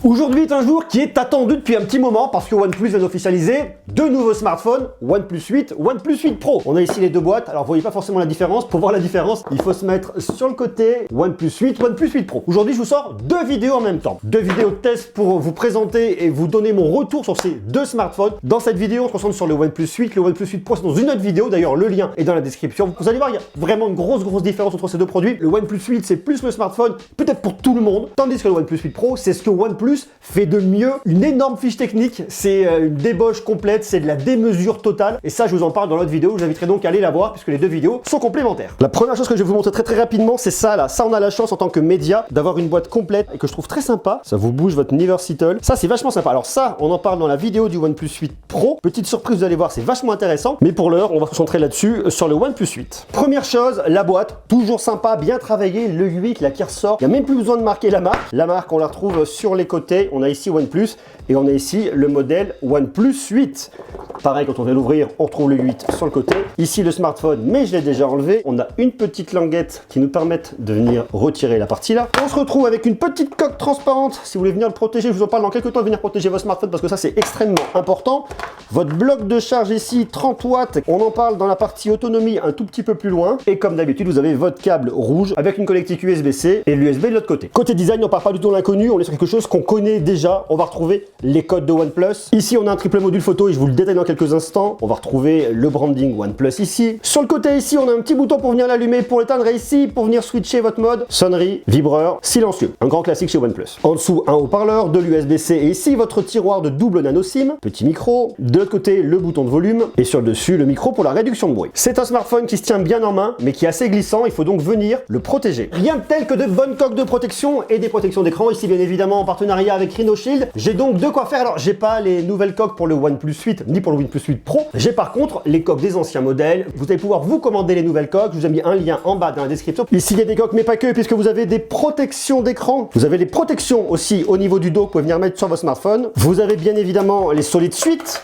Aujourd'hui est un jour qui est attendu depuis un petit moment parce que OnePlus vient d'officialiser deux nouveaux smartphones, OnePlus 8, OnePlus 8 Pro. On a ici les deux boîtes, alors vous voyez pas forcément la différence. Pour voir la différence, il faut se mettre sur le côté OnePlus 8, OnePlus 8 Pro. Aujourd'hui, je vous sors deux vidéos en même temps. Deux vidéos de test pour vous présenter et vous donner mon retour sur ces deux smartphones. Dans cette vidéo, on se concentre sur le OnePlus 8, le OnePlus 8 Pro, c'est dans une autre vidéo. D'ailleurs, le lien est dans la description. Vous allez voir, il y a vraiment une grosse différence entre ces deux produits. Le OnePlus 8, c'est plus le smartphone, peut-être pour tout le monde, tandis que le OnePlus 8 Pro, c'est ce que OnePlus fait de mieux, une énorme fiche technique, c'est une débauche complète, c'est de la démesure totale, et ça je vous en parle dans l'autre vidéo, je vous inviterai donc à aller la voir puisque les deux vidéos sont complémentaires. La première chose que je vais vous montrer très rapidement, c'est ça là, ça on a la chance en tant que média d'avoir une boîte complète et que je trouve très sympa, ça vous bouge votre Universal, ça c'est vachement sympa. Alors ça, on en parle dans la vidéo du OnePlus 8 Pro, petite surprise, vous allez voir, c'est vachement intéressant, mais pour l'heure, on va se concentrer là-dessus sur le OnePlus 8. Première chose, la boîte, toujours sympa, bien travaillée, le 8 là qui ressort, il n'y a même plus besoin de marquer la marque. La marque, on la retrouve sur les côtés, on a ici OnePlus, et on a ici le modèle OnePlus 8. Pareil, quand on vient l'ouvrir, on retrouve le 8 sur le côté. Ici le smartphone, mais je l'ai déjà enlevé. On a une petite languette qui nous permet de venir retirer la partie là. On se retrouve avec une petite coque transparente. Si vous voulez venir le protéger, je vous en parle dans quelques temps, venir protéger votre smartphone parce que ça c'est extrêmement important. Votre bloc de charge ici, 30 watts. On en parle dans la partie autonomie un tout petit peu plus loin. Et comme d'habitude, vous avez votre câble rouge avec une connectique USB-C et l'USB de l'autre côté. Côté design, on part pas du tout dans l'inconnu. On est sur quelque chose qu'on connaît déjà. On va retrouver les codes de OnePlus. Ici, on a un triple module photo et je vous le détaille dans quelques instants. On va retrouver le branding OnePlus ici. Sur le côté ici, on a un petit bouton pour venir l'allumer, pour l'éteindre, et ici pour venir switcher votre mode sonnerie, vibreur, silencieux. Un grand classique chez OnePlus. En dessous, un haut-parleur, de l'USB-C et ici votre tiroir de double nano SIM, petit micro. De l'autre côté, le bouton de volume et sur le dessus, le micro pour la réduction de bruit. C'est un smartphone qui se tient bien en main, mais qui est assez glissant. Il faut donc venir le protéger. Rien de tel que de bonnes coques de protection et des protections d'écran. Ici, bien évidemment, en partenariat avec RhinoShield. J'ai donc de quoi faire. Alors, j'ai pas les nouvelles coques pour le OnePlus 8 ni pour le OnePlus 8 Pro. J'ai par contre les coques des anciens modèles. Vous allez pouvoir vous commander les nouvelles coques. Je vous ai mis un lien en bas dans la description. Ici, il y a des coques, mais pas que, puisque vous avez des protections d'écran. Vous avez les protections aussi au niveau du dos que vous pouvez venir mettre sur votre smartphone. Vous avez bien évidemment les Solid Suite,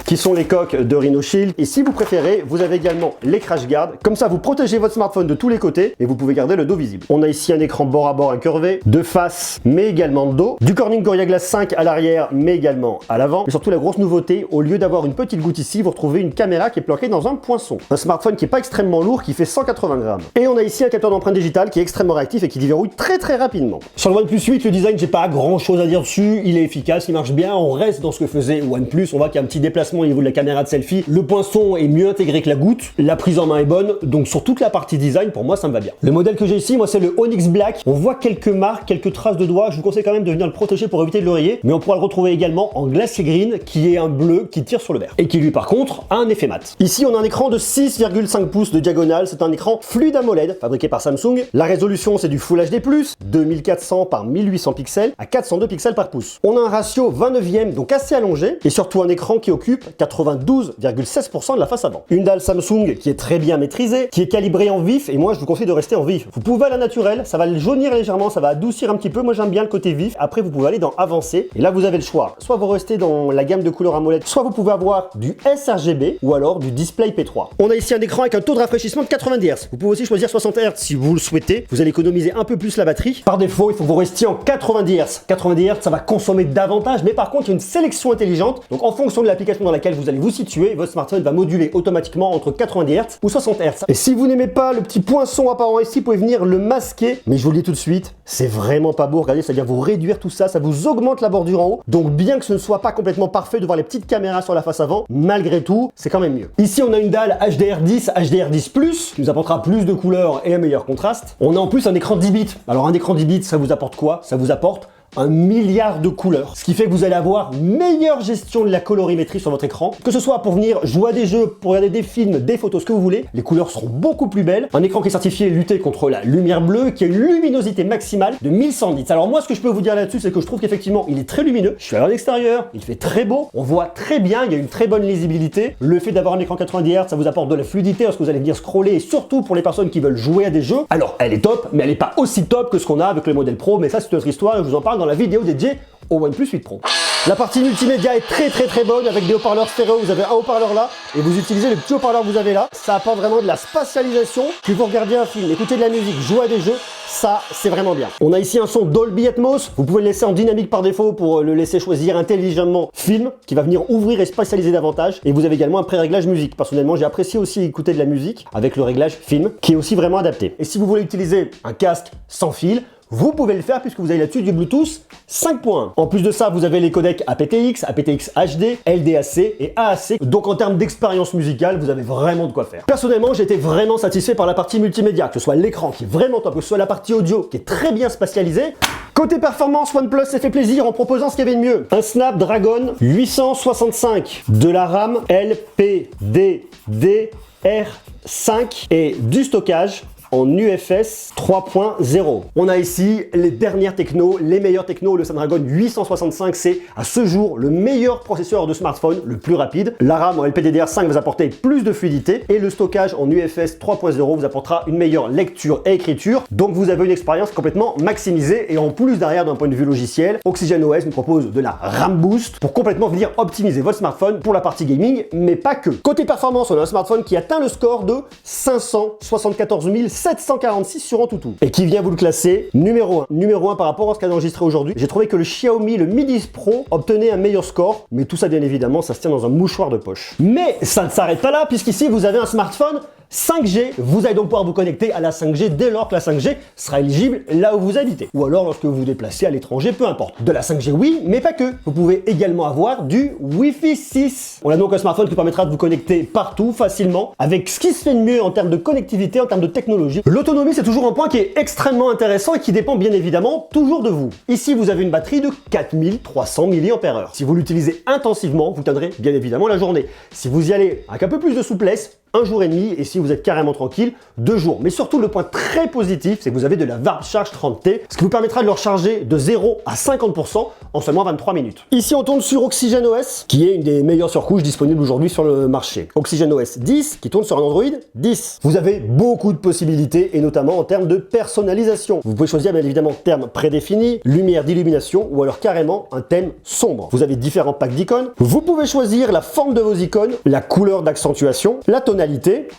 qui sont les coques de RhinoShield. Et si vous préférez, vous avez également les crash guards. Comme ça, vous protégez votre smartphone de tous les côtés et vous pouvez garder le dos visible. On a ici un écran bord à bord incurvé, de face, mais également de dos. Du Corning Gorilla Glass 5 à l'arrière, mais également à l'avant. Et surtout, la grosse nouveauté, au lieu d'avoir une petite goutte ici, vous retrouvez une caméra qui est planquée dans un poinçon. Un smartphone qui n'est pas extrêmement lourd, qui fait 180 grammes. Et on a ici un capteur d'empreinte digitale qui est extrêmement réactif et qui déverrouille très rapidement. Sur le OnePlus 8, le design, j'ai pas grand chose à dire dessus. Il est efficace, il marche bien. On reste dans ce que faisait OnePlus. On voit qu'il y a un petit déplacement au niveau de la caméra de selfie. Le poinçon est mieux intégré que la goutte. La prise en main est bonne. Donc sur toute la partie design, pour moi, ça me va bien. Le modèle que j'ai ici, moi, c'est le Onyx Black. On voit quelques marques, quelques traces de doigts. Je vous conseille quand même de venir le protéger pour éviter de l'oreiller. Mais on pourra le retrouver également en Glacier Green, qui est un bleu qui tire sur le vert. Et qui lui, par contre, a un effet mat. Ici, on a un écran de 6,5 pouces de diagonale. C'est un écran fluide AMOLED, fabriqué par Samsung. La résolution, c'est du Full HD+, 2400 par 1800 pixels à 402 pixels par pouce. On a un ratio 29e, donc assez allongé. Et surtout un écran qui occupe 92,16% de la face avant. Une dalle Samsung qui est très bien maîtrisée, qui est calibrée en vif, et moi je vous conseille de rester en vif. Vous pouvez aller à naturel, ça va le jaunir légèrement, ça va adoucir un petit peu, moi j'aime bien le côté vif. Après vous pouvez aller dans avancé, et là vous avez le choix. Soit vous restez dans la gamme de couleurs AMOLED, soit vous pouvez avoir du sRGB, ou alors du display P3. On a ici un écran avec un taux de rafraîchissement de 90 Hz. Vous pouvez aussi choisir 60 Hz si vous le souhaitez, vous allez économiser un peu plus la batterie. Par défaut, il faut que vous restiez en 90 Hz. 90 Hz, ça va consommer davantage, mais par contre il y a une sélection intelligente, donc en fonction de l'application dans laquelle vous allez vous situer, votre smartphone va moduler automatiquement entre 90 Hz ou 60 Hz. Et si vous n'aimez pas le petit poinçon apparent ici, vous pouvez venir le masquer. Mais je vous le dis tout de suite, c'est vraiment pas beau. Regardez, c'est-à-dire vous réduire tout ça, ça vous augmente la bordure en haut. Donc bien que ce ne soit pas complètement parfait de voir les petites caméras sur la face avant, malgré tout, c'est quand même mieux. Ici, on a une dalle HDR10, HDR10+, qui nous apportera plus de couleurs et un meilleur contraste. On a en plus un écran 10 bits. Alors un écran 10 bits, ça vous apporte quoi? Ça vous apporte 1 milliard de couleurs, ce qui fait que vous allez avoir meilleure gestion de la colorimétrie sur votre écran, que ce soit pour venir jouer à des jeux, pour regarder des films, des photos, ce que vous voulez, les couleurs seront beaucoup plus belles. Un écran qui est certifié lutter contre la lumière bleue, qui a une luminosité maximale de 1100 nits. Alors moi, ce que je peux vous dire là-dessus, c'est que je trouve qu'effectivement, il est très lumineux. Je suis à l'extérieur, il fait très beau, on voit très bien, il y a une très bonne lisibilité. Le fait d'avoir un écran 90 Hz, ça vous apporte de la fluidité lorsque vous allez venir scroller, et surtout pour les personnes qui veulent jouer à des jeux. Alors, elle est top, mais elle n'est pas aussi top que ce qu'on a avec le modèle Pro, mais ça, c'est une autre histoire, et je vous en parle dans la vidéo dédiée au OnePlus 8 Pro. La partie multimédia est très bonne avec des haut-parleurs stéréo. Vous avez un haut-parleur là et vous utilisez le petit haut-parleur que vous avez là. Ça apporte vraiment de la spatialisation. Que vous regardez un film, écoutez de la musique, jouez à des jeux, ça c'est vraiment bien. On a ici un son Dolby Atmos. Vous pouvez le laisser en dynamique par défaut pour le laisser choisir intelligemment film qui va venir ouvrir et spatialiser davantage. Et vous avez également un pré-réglage musique. Personnellement, j'ai apprécié aussi écouter de la musique avec le réglage film qui est aussi vraiment adapté. Et si vous voulez utiliser un casque sans fil, vous pouvez le faire puisque vous avez là-dessus du Bluetooth 5.1. En plus de ça, vous avez les codecs aptX, aptX HD, LDAC et AAC. Donc en termes d'expérience musicale, vous avez vraiment de quoi faire. Personnellement, j'ai été vraiment satisfait par la partie multimédia, que ce soit l'écran qui est vraiment top, que ce soit la partie audio qui est très bien spatialisée. Côté performance, OnePlus s'est fait plaisir en proposant ce qu'il y avait de mieux. Un Snapdragon 865, de la RAM LPDDR5 et du stockage en UFS 3.0. On a ici les dernières technos, les meilleures technos. Le Snapdragon 865, c'est à ce jour le meilleur processeur de smartphone, le plus rapide. La RAM en LPDDR5 vous apporter plus de fluidité et le stockage en UFS 3.0 vous apportera une meilleure lecture et écriture. Donc vous avez une expérience complètement maximisée et en plus derrière d'un point de vue logiciel, OxygenOS nous propose de la RAM Boost pour complètement venir optimiser votre smartphone pour la partie gaming, mais pas que. Côté performance, on a un smartphone qui atteint le score de 574 746 sur Antutu et qui vient vous le classer numéro 1. Numéro 1 par rapport à ce qu'a enregistré aujourd'hui. J'ai trouvé que le Xiaomi, le Mi 10 Pro obtenait un meilleur score, mais tout ça bien évidemment, ça se tient dans un mouchoir de poche. Mais ça ne s'arrête pas là, puisqu'ici vous avez un smartphone 5G, vous allez donc pouvoir vous connecter à la 5G dès lors que la 5G sera éligible là où vous habitez. Ou alors lorsque vous vous déplacez à l'étranger, peu importe. De la 5G oui, mais pas que. Vous pouvez également avoir du Wi-Fi 6. On a donc un smartphone qui permettra de vous connecter partout, facilement, avec ce qui se fait de mieux en termes de connectivité, en termes de technologie. L'autonomie, c'est toujours un point qui est extrêmement intéressant et qui dépend bien évidemment toujours de vous. Ici, vous avez une batterie de 4300 mAh. Si vous l'utilisez intensivement, vous tiendrez bien évidemment la journée. Si vous y allez avec un peu plus de souplesse, 1 jour et demi, et si vous êtes carrément tranquille, 2 jours. Mais surtout, le point très positif, c'est que vous avez de la Warp Charge 30T, ce qui vous permettra de le recharger de 0 à 50% en seulement 23 minutes. Ici, on tourne sur OxygenOS, qui est une des meilleures surcouches disponibles aujourd'hui sur le marché. OxygenOS 10, qui tourne sur un Android 10. Vous avez beaucoup de possibilités, et notamment en termes de personnalisation. Vous pouvez choisir, bien évidemment, termes prédéfinis, lumière d'illumination, ou alors carrément un thème sombre. Vous avez différents packs d'icônes. Vous pouvez choisir la forme de vos icônes, la couleur d'accentuation, la tonalité,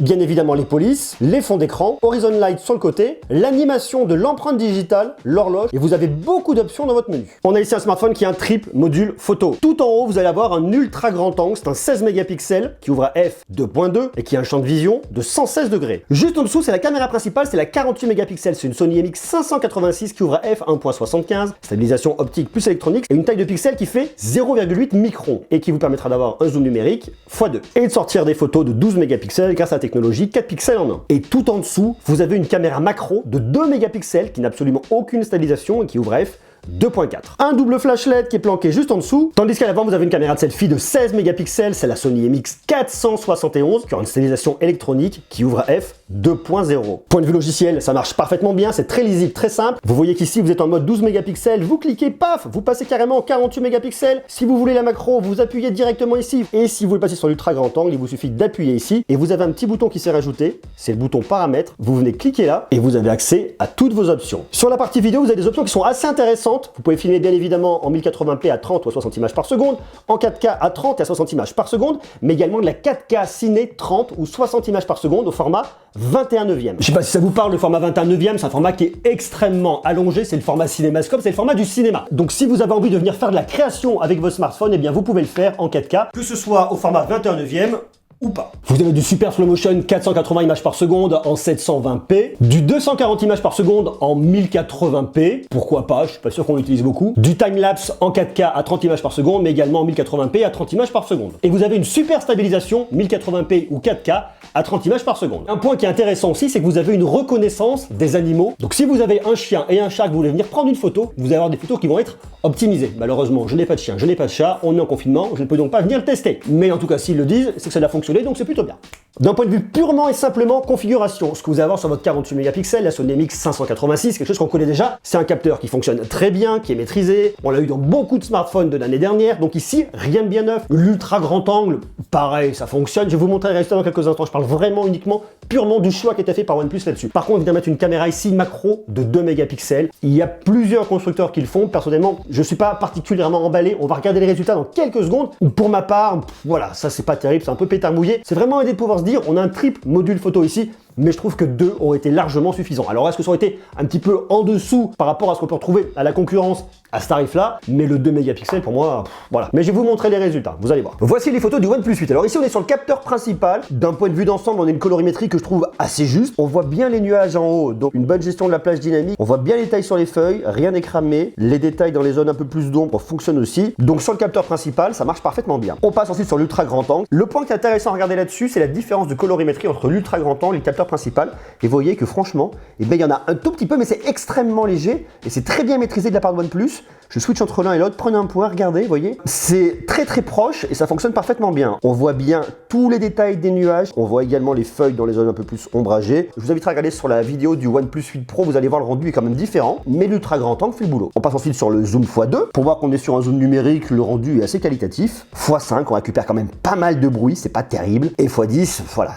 bien évidemment les polices, les fonds d'écran, Horizon Light sur le côté, l'animation de l'empreinte digitale, l'horloge, et vous avez beaucoup d'options dans votre menu. On a ici un smartphone qui a un triple module photo. Tout en haut, vous allez avoir un ultra grand angle, c'est un 16 mégapixels qui ouvre à f2.2 et qui a un champ de vision de 116 degrés. Juste en dessous, c'est la caméra principale, c'est la 48 mégapixels, c'est une Sony MX586 qui ouvre à f1.75, stabilisation optique plus électronique et une taille de pixels qui fait 0,8 microns et qui vous permettra d'avoir un zoom numérique x2 et de sortir des photos de 12 mégapixels grâce à la technologie 4 pixels en 1. Et tout en dessous, vous avez une caméra macro de 2 mégapixels qui n'a absolument aucune stabilisation et qui ouvre à f 2.4. Un double flash LED qui est planqué juste en dessous, tandis qu'à l'avant vous avez une caméra de selfie de 16 mégapixels, c'est la Sony MX471 qui aura une stabilisation électronique qui ouvre à f 2.0. Point de vue logiciel, ça marche parfaitement bien, c'est très lisible, très simple. Vous voyez qu'ici vous êtes en mode 12 mégapixels, vous cliquez, paf, vous passez carrément en 48 mégapixels. Si vous voulez la macro, vous appuyez directement ici. Et si vous voulez passer sur l'ultra grand angle, il vous suffit d'appuyer ici et vous avez un petit bouton qui s'est rajouté, c'est le bouton paramètres. Vous venez cliquer là et vous avez accès à toutes vos options. Sur la partie vidéo, vous avez des options qui sont assez intéressantes. Vous pouvez filmer bien évidemment en 1080p à 30 ou à 60 images par seconde, en 4K à 30 et à 60 images par seconde, mais également de la 4K ciné 30 ou 60 images par seconde au format 21/9. Je sais pas si ça vous parle, le format 21/9, c'est un format qui est extrêmement allongé, c'est le format cinémascope, c'est le format du cinéma. Donc si vous avez envie de venir faire de la création avec votre smartphone, eh bien vous pouvez le faire en 4K, que ce soit au format 21/9 ou pas. Vous avez du super slow motion 480 images par seconde en 720p, du 240 images par seconde en 1080p, pourquoi pas, je suis pas sûr qu'on l'utilise beaucoup, du time-lapse en 4K à 30 images par seconde, mais également en 1080p à 30 images par seconde. Et vous avez une super stabilisation 1080p ou 4K à 30 images par seconde. Un point qui est intéressant aussi, c'est que vous avez une reconnaissance des animaux. Donc si vous avez un chien et un chat que vous voulez venir prendre une photo, vous allez avoir des photos qui vont être optimisées. Malheureusement, je n'ai pas de chien, je n'ai pas de chat, on est en confinement, je ne peux donc pas venir le tester. Mais en tout cas, s'ils le disent, c'est que ça a fonctionné fonctionner, donc c'est plutôt bien. D'un point de vue purement et simplement configuration, ce que vous allez avoir sur votre 48 mégapixels, la Sony MX586, quelque chose qu'on connaît déjà, c'est un capteur qui fonctionne très bien, qui est maîtrisé, on l'a eu dans beaucoup de smartphones de l'année dernière, donc ici, rien de bien neuf. L'ultra grand angle, pareil, ça fonctionne, je vais vous montrer le résultat dans quelques instants, je parle vraiment uniquement, purement du choix qui a été fait par OnePlus là-dessus. Par contre, on vient de mettre une caméra ici macro de 2 mégapixels, il y a plusieurs constructeurs qui le font, personnellement, je suis pas particulièrement emballé, on va regarder les résultats dans quelques secondes. Pour ma part, voilà, ça c'est pas terrible, c'est un peu pétard mouillé, c'est vraiment aider de pouvoir se dire, on a un triple module photo ici, mais je trouve que 2 auraient été largement suffisants. Alors est-ce que ça aurait été un petit peu en dessous par rapport à ce qu'on peut retrouver à la concurrence à ce tarif-là, mais le 2 mégapixels pour moi, voilà. Mais je vais vous montrer les résultats, vous allez voir. Voici les photos du OnePlus 8. Alors ici on est sur le capteur principal. D'un point de vue d'ensemble, on a une colorimétrie que je trouve assez juste. On voit bien les nuages en haut, donc une bonne gestion de la plage dynamique. On voit bien les tailles sur les feuilles, rien n'est cramé. Les détails dans les zones un peu plus d'ombre fonctionnent aussi. Donc sur le capteur principal, ça marche parfaitement bien. On passe ensuite sur l'ultra grand angle. Le point qui est intéressant à regarder là-dessus, c'est la différence de colorimétrie entre l'ultra grand angle et le capteur principal. Et vous voyez que franchement, eh bien, il y en a un tout petit peu, mais c'est extrêmement léger et c'est très bien maîtrisé de la part de OnePlus. Je switch entre l'un et l'autre, prenez un point, regardez, vous voyez. C'est très très proche et ça fonctionne parfaitement bien. On voit bien tous les détails des nuages. On voit également les feuilles dans les zones un peu plus ombragées. Je vous invite à regarder sur la vidéo du OnePlus 8 Pro, vous allez voir le rendu est quand même différent, mais l'ultra grand angle fait le boulot. On passe ensuite sur le zoom x2. Pour voir qu'on est sur un zoom numérique, le rendu est assez qualitatif. x5, on récupère quand même pas mal de bruit, c'est pas terrible. Et x10, voilà,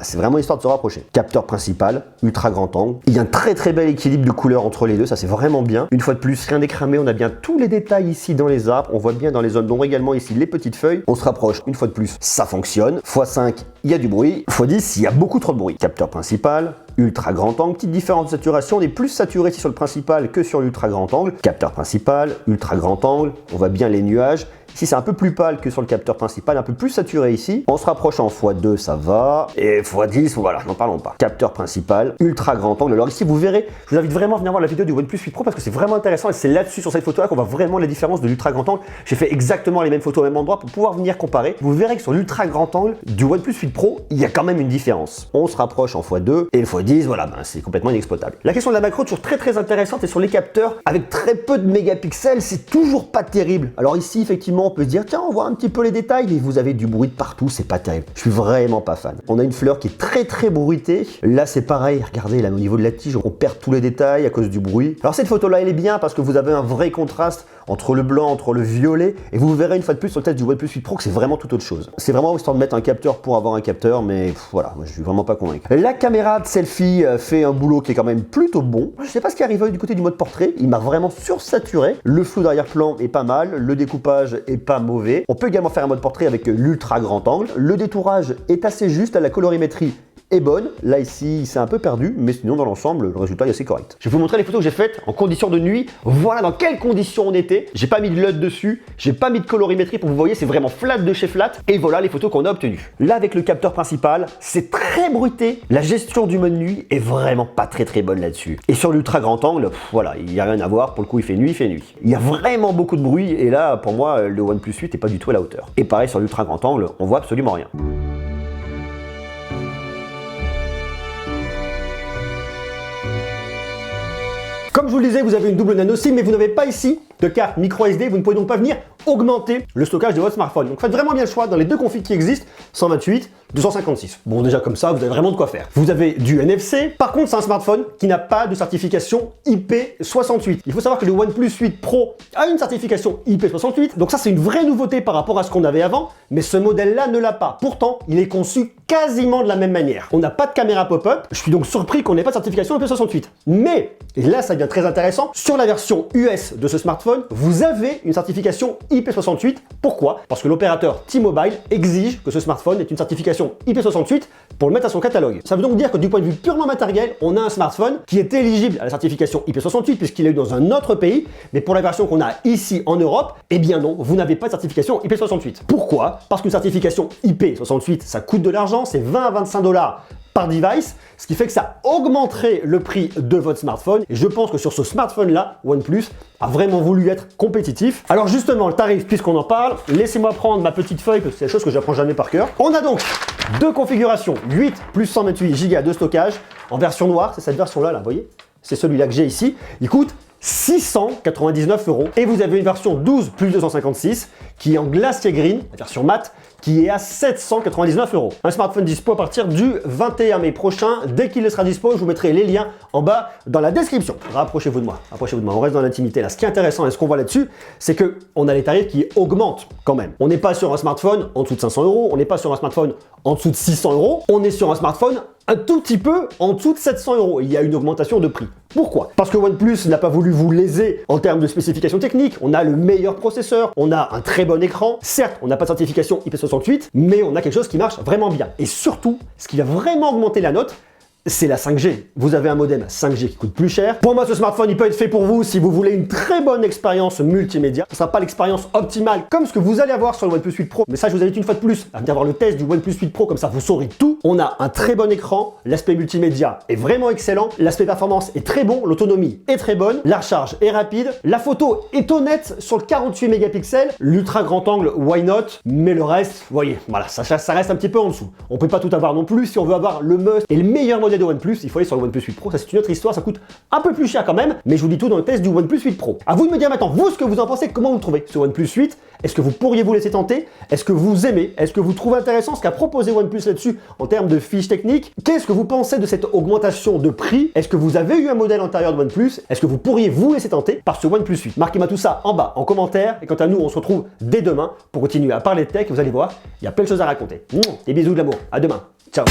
c'est vraiment histoire de se rapprocher. Capteur principal, ultra grand angle. Il y a un très très bel équilibre de couleurs entre les deux, ça c'est vraiment bien. Une fois de plus, rien n'est cramé, on a bien tous les détails ici dans les arbres, on voit bien dans les zones d'ombre également ici les petites feuilles. On se rapproche, une fois de plus, ça fonctionne. x5, il y a du bruit. x10, il y a beaucoup trop de bruit. Capteur principal, ultra grand angle, petite différence de saturation, on est plus saturé ici sur le principal que sur l'ultra grand angle. Capteur principal, ultra grand angle, on voit bien les nuages. Ici, c'est un peu plus pâle que sur le capteur principal, un peu plus saturé ici. On se rapproche en x2, ça va. Et x10, voilà, n'en parlons pas. Capteur principal, ultra grand angle. Alors ici, vous verrez, je vous invite vraiment à venir voir la vidéo du OnePlus 8 Pro parce que c'est vraiment intéressant et c'est là-dessus, sur cette photo-là, qu'on voit vraiment la différence de l'ultra grand angle. J'ai fait exactement les mêmes photos au même endroit pour pouvoir venir comparer. Vous verrez que sur l'ultra grand angle du OnePlus 8 Pro, il y a quand même une différence. On se rapproche en x2 et le x10, voilà, ben, c'est complètement inexploitable. La question de la macro, toujours très très intéressante et sur les capteurs, avec très peu de mégapixels, c'est toujours pas terrible. Alors ici, effectivement, on peut se dire, tiens, on voit un petit peu les détails, mais vous avez du bruit de partout, c'est pas terrible. Je suis vraiment pas fan. On a une fleur qui est très très bruitée. Là, c'est pareil, regardez, là, au niveau de la tige, on perd tous les détails à cause du bruit. Alors cette photo-là, elle est bien parce que vous avez un vrai contraste entre le blanc, entre le violet, et vous verrez une fois de plus sur le test du OnePlus 8 Pro que c'est vraiment tout autre chose. C'est vraiment histoire de mettre un capteur pour avoir un capteur, mais voilà, moi, je suis vraiment pas convaincu. La caméra de selfie fait un boulot qui est quand même plutôt bon. Je sais pas ce qui arrive du côté du mode portrait, il m'a vraiment sursaturé. Le flou d'arrière-plan est pas mal, le découpage est pas mauvais. On peut également faire un mode portrait avec l'ultra grand angle. Le détourage est assez juste, la colorimétrie est bonne. Là ici, c'est un peu perdu, mais sinon dans l'ensemble, le résultat est assez correct. Je vais vous montrer les photos que j'ai faites en conditions de nuit. Voilà dans quelles conditions on était. J'ai pas mis de LUT dessus, j'ai pas mis de colorimétrie pour que vous voyez, c'est vraiment flat de chez flat. Et voilà les photos qu'on a obtenues. Là avec le capteur principal, c'est très bruité. La gestion du mode nuit est vraiment pas très bonne là-dessus. Et sur l'ultra grand angle, voilà, il n'y a rien à voir. Pour le coup, il fait nuit, il fait nuit. Il y a vraiment beaucoup de bruit et là, pour moi, le OnePlus 8 est pas du tout à la hauteur. Et pareil sur l'ultra grand angle, on voit absolument rien. Comme je vous le disais, vous avez une double nano SIM, mais vous n'avez pas ici de carte micro SD, vous ne pouvez donc pas venir augmenter le stockage de votre smartphone. Donc faites vraiment bien le choix dans les deux configs qui existent, 128, 256. Bon, déjà comme ça, vous avez vraiment de quoi faire. Vous avez du NFC, par contre c'est un smartphone qui n'a pas de certification IP68. Il faut savoir que le OnePlus 8 Pro a une certification IP68, donc ça c'est une vraie nouveauté par rapport à ce qu'on avait avant, mais ce modèle-là ne l'a pas. Pourtant, il est conçu quasiment de la même manière. On n'a pas de caméra pop-up, je suis donc surpris qu'on n'ait pas de certification IP68. Mais, et là ça devient très intéressant, sur la version US de ce smartphone, vous avez une certification IP68. Pourquoi? Parce que l'opérateur T-Mobile exige que ce smartphone ait une certification IP68 pour le mettre à son catalogue. Ça veut donc dire que du point de vue purement matériel, on a un smartphone qui est éligible à la certification IP68 puisqu'il est dans un autre pays, mais pour la version qu'on a ici en Europe, eh bien non, vous n'avez pas de certification IP68. Pourquoi? Parce qu'une certification IP68, ça coûte de l'argent, c'est 20 à 25 $ par device, ce qui fait que ça augmenterait le prix de votre smartphone. Et je pense que sur ce smartphone-là, OnePlus a vraiment voulu être compétitif. Alors justement, le tarif, puisqu'on en parle, laissez-moi prendre ma petite feuille, parce que c'est la chose que j'apprends jamais par cœur. On a donc deux configurations, 8 plus 128 Go de stockage, en version noire, c'est cette version-là, vous voyez, c'est celui-là que j'ai ici. Il coûte 699 €. Et vous avez une version 12 plus 256 qui est en glacier green, la version mat, qui est à 799 €. Un smartphone dispo à partir du 21 mai prochain. Dès qu'il sera dispo, je vous mettrai les liens en bas dans la description. Rapprochez-vous de moi, on reste dans l'intimité là. Ce qui est intéressant et ce qu'on voit là-dessus, c'est qu'on a les tarifs qui augmentent quand même. On n'est pas sur un smartphone en dessous de 500 €, on n'est pas sur un smartphone en dessous de 600 €, on est sur un smartphone un tout petit peu en dessous de 700 €. Il y a une augmentation de prix. Pourquoi? Parce que OnePlus n'a pas voulu vous léser en termes de spécifications techniques. On a le meilleur processeur, on a un très bon écran. Certes, on n'a pas de certification IP68, mais on a quelque chose qui marche vraiment bien. Et surtout, ce qui va vraiment augmenter la note, c'est la 5G. Vous avez un modem 5G qui coûte plus cher. Pour moi, ce smartphone, il peut être fait pour vous si vous voulez une très bonne expérience multimédia. Ce ne sera pas l'expérience optimale comme ce que vous allez avoir sur le OnePlus 8 Pro. Mais ça, je vous invite une fois de plus à venir voir le test du OnePlus 8 Pro, comme ça vous saurez tout. On a un très bon écran, l'aspect multimédia est vraiment excellent, l'aspect performance est très bon, l'autonomie est très bonne, la recharge est rapide, la photo est honnête sur le 48 mégapixels, l'ultra grand angle, why not, mais le reste, vous voyez, voilà, ça reste un petit peu en dessous. On peut pas tout avoir non plus. Si on veut avoir le must et le meilleur modèle de OnePlus, il faut aller sur le OnePlus 8 Pro, ça c'est une autre histoire, ça coûte un peu plus cher quand même, mais je vous dis tout dans le test du OnePlus 8 Pro. À vous de me dire maintenant, vous, ce que vous en pensez, comment vous le trouvez, ce OnePlus 8, est-ce que vous pourriez vous laisser tenter? Est-ce que vous aimez? Est-ce que vous trouvez intéressant ce qu'a proposé OnePlus là-dessus en termes de fiches techniques? Qu'est-ce que vous pensez de cette augmentation de prix? Est-ce que vous avez eu un modèle antérieur de OnePlus? Est-ce que vous pourriez vous laisser tenter par ce OnePlus 8? Marquez-moi tout ça en bas, en commentaire, et quant à nous, on se retrouve dès demain pour continuer à parler de tech, vous allez voir, il y a plein de choses à raconter. Des bisous de l'amour, à demain, ciao.